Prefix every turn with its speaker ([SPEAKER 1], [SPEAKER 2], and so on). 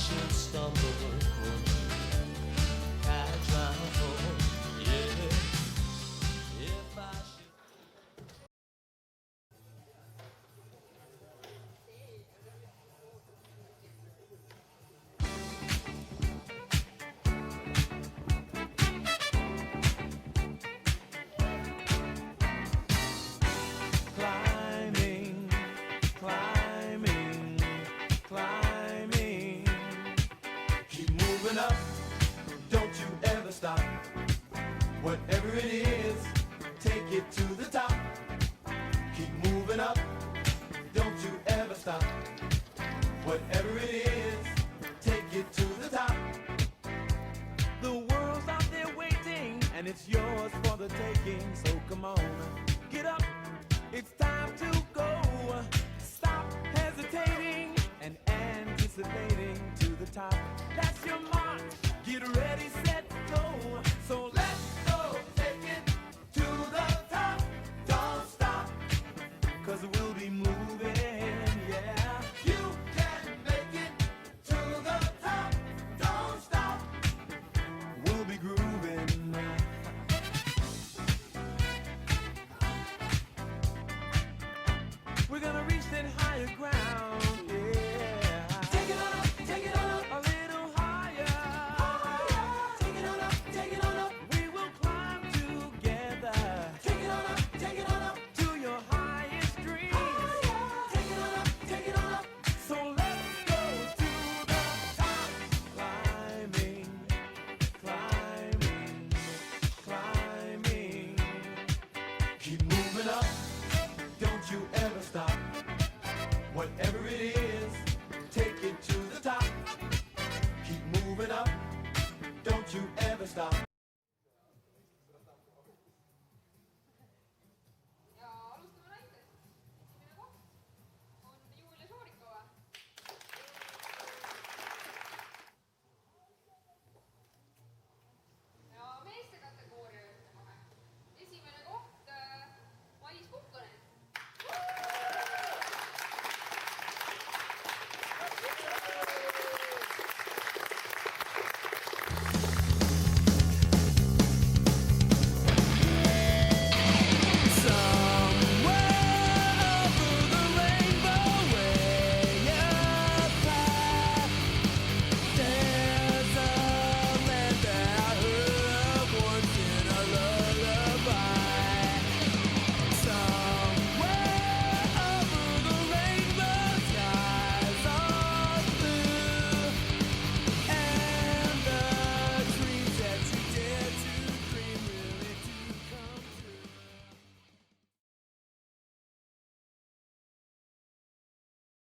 [SPEAKER 1] should stumble, I tremble, yeah. If I should
[SPEAKER 2] Climbing, climbing, climbing. Keep moving up, don't you ever stop. Whatever it is, take it to the top. Keep moving up, don't you ever stop. Whatever it is, take it to the top. The world's out there waiting, and it's yours for the taking. So come on, get up, it's time to go. Stop hesitating and anticipating to the top. That's your mark, get ready, set, go. So let's go, take it to the top. Don't stop, cause we'll be moving, yeah. You can make it to the top. Don't stop, we'll be grooving. We're gonna reach that higher ground.